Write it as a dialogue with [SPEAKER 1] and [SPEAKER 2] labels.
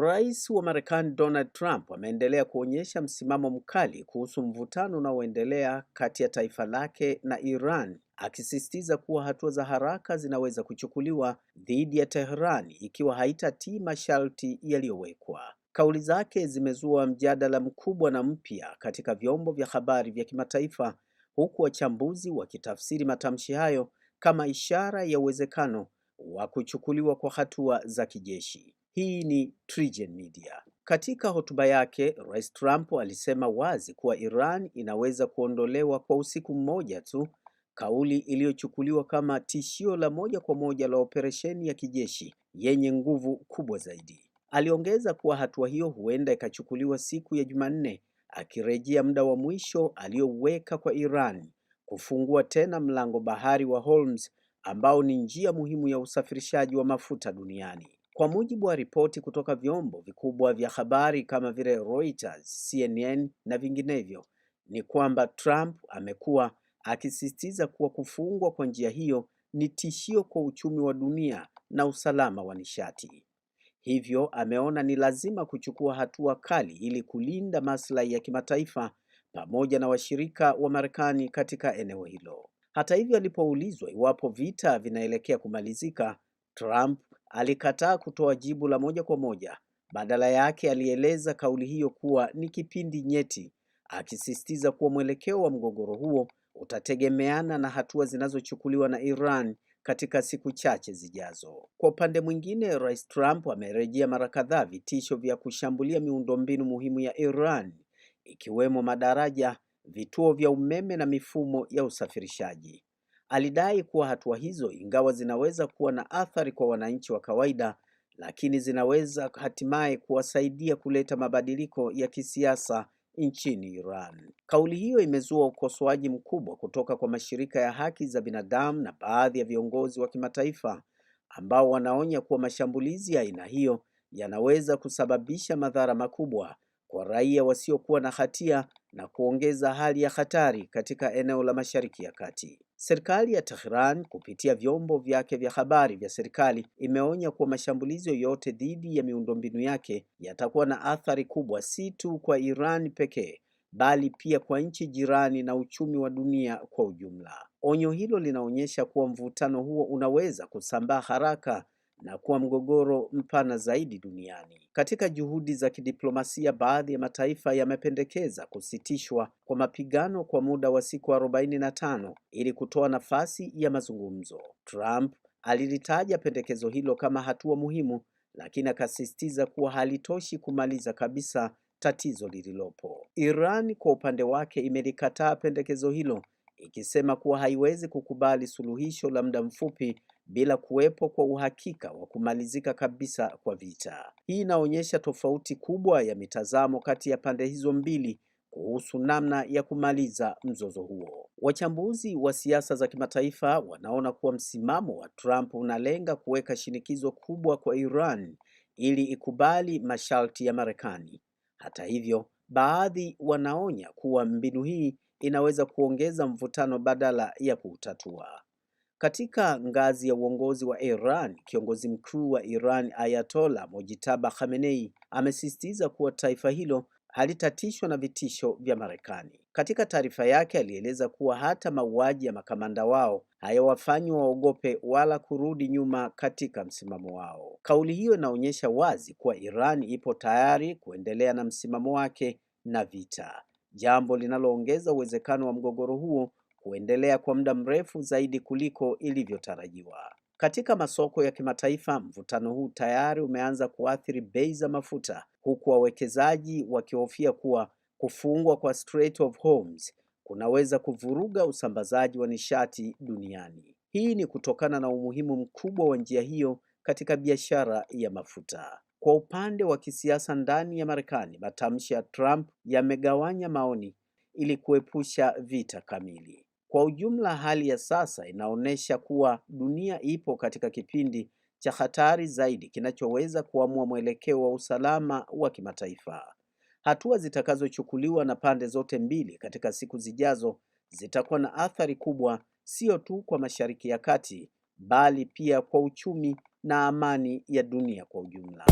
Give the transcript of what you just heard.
[SPEAKER 1] Rais wa Marekani Donald Trump ameendelea kuonyesha msimamo mkali kuhusu mvutano unaoendelea kati ya taifa lake na Iran, akisisitiza kuwa hatua za haraka zinaweza kuchukuliwa dhidi ya Tehran ikiwa haitatii masharti yaliyowekwa. Kauli zake zimezua mjadala mkubwa na mpya katika vyombo vya habari vya kimataifa, huku wachambuzi wakitafsiri matamshi hayo kama ishara ya uwezekano wa kuchukuliwa kwa hatua za kijeshi. Hii ni TriGen Media. Katika hotuba yake, Rais Trump alisema wazi kuwa Iran inaweza kuondolewa kwa usiku mmoja tu, kauli iliyochukuliwa kama tishio la moja kwa moja la operesheni ya kijeshi yenye nguvu kubwa zaidi. Aliongeza kuwa hatua hiyo huenda ikachukuliwa siku ya Jumanne, akirejea muda wa mwisho aliyoweka kwa Iran kufungua tena mlango bahari wa Hormuz ambao ni njia muhimu ya usafirishaji wa mafuta duniani. Kwa mujibu wa ripoti kutoka vyombo vikubwa vya habari kama vile Reuters, CNN na vinginevyo, ni kwamba Trump amekuwa akisisitiza kuwa kufungwa kwa njia hiyo ni tishio kwa uchumi wa dunia na usalama wa nishati. Hivyo ameona ni lazima kuchukua hatua kali ili kulinda maslahi ya kimataifa pamoja na washirika wa Marekani katika eneo hilo. Hata hivyo, alipoulizwa iwapo vita vinaelekea kumalizika, Trump alikataa kutoa jibu la moja kwa moja. Badala yake alieleza kauli hiyo kuwa ni kipindi nyeti, akisisitiza kuwa mwelekeo wa mgogoro huo utategemeana na hatua zinazochukuliwa na Iran katika siku chache zijazo. Kwa upande mwingine, Rais Trump amerejea mara kadhaa vitisho vya kushambulia miundombinu muhimu ya Iran, ikiwemo madaraja, vituo vya umeme na mifumo ya usafirishaji. Alidai kuwa hatua hizo, ingawa zinaweza kuwa na athari kwa wananchi wa kawaida, lakini zinaweza hatimaye kuwasaidia kuleta mabadiliko ya kisiasa nchini Iran. Kauli hiyo imezua ukosoaji mkubwa kutoka kwa mashirika ya haki za binadamu na baadhi ya viongozi wa kimataifa ambao wanaonya kuwa mashambulizi ya aina hiyo yanaweza kusababisha madhara makubwa kwa raia wasiokuwa na hatia na kuongeza hali ya hatari katika eneo la Mashariki ya Kati. Serikali ya Tehran kupitia vyombo vyake vya habari vya serikali imeonya kuwa mashambulizi yoyote dhidi ya miundombinu yake yatakuwa na athari kubwa si tu kwa Iran pekee, bali pia kwa nchi jirani na uchumi wa dunia kwa ujumla. Onyo hilo linaonyesha kuwa mvutano huo unaweza kusambaa haraka na kuwa mgogoro mpana zaidi duniani. Katika juhudi za kidiplomasia, baadhi ya mataifa yamependekeza kusitishwa kwa mapigano kwa muda wa siku 45 ili kutoa nafasi ya mazungumzo. Trump alilitaja pendekezo hilo kama hatua muhimu, lakini akasisitiza kuwa halitoshi kumaliza kabisa tatizo lililopo. Iran kwa upande wake imelikataa pendekezo hilo, ikisema kuwa haiwezi kukubali suluhisho la muda mfupi bila kuwepo kwa uhakika wa kumalizika kabisa kwa vita. Hii inaonyesha tofauti kubwa ya mitazamo kati ya pande hizo mbili kuhusu namna ya kumaliza mzozo huo. Wachambuzi wa siasa za kimataifa wanaona kuwa msimamo wa Trump unalenga kuweka shinikizo kubwa kwa Iran ili ikubali masharti ya Marekani. Hata hivyo, baadhi wanaonya kuwa mbinu hii inaweza kuongeza mvutano badala ya kuutatua. Katika ngazi ya uongozi wa Iran, kiongozi mkuu wa Iran Ayatollah Mojtaba Khamenei amesisitiza kuwa taifa hilo halitatishwa na vitisho vya Marekani. Katika taarifa yake alieleza kuwa hata mauaji ya makamanda wao hayawafanyi waogope wala kurudi nyuma katika msimamo wao. Kauli hiyo inaonyesha wazi kuwa Iran ipo tayari kuendelea na msimamo wake na vita, jambo linaloongeza uwezekano wa mgogoro huo kuendelea kwa muda mrefu zaidi kuliko ilivyotarajiwa. Katika masoko ya kimataifa, mvutano huu tayari umeanza kuathiri bei za mafuta, huku wawekezaji wakihofia kuwa kufungwa kwa Strait of Hormuz kunaweza kuvuruga usambazaji wa nishati duniani. Hii ni kutokana na umuhimu mkubwa wa njia hiyo katika biashara ya mafuta. Kwa upande wa kisiasa ndani ya Marekani, matamshi ya Trump yamegawanya maoni ili kuepusha vita kamili. Kwa ujumla, hali ya sasa inaonyesha kuwa dunia ipo katika kipindi cha hatari zaidi kinachoweza kuamua mwelekeo wa usalama wa kimataifa. Hatua zitakazochukuliwa na pande zote mbili katika siku zijazo zitakuwa na athari kubwa, sio tu kwa Mashariki ya Kati, bali pia kwa uchumi na amani ya dunia kwa ujumla.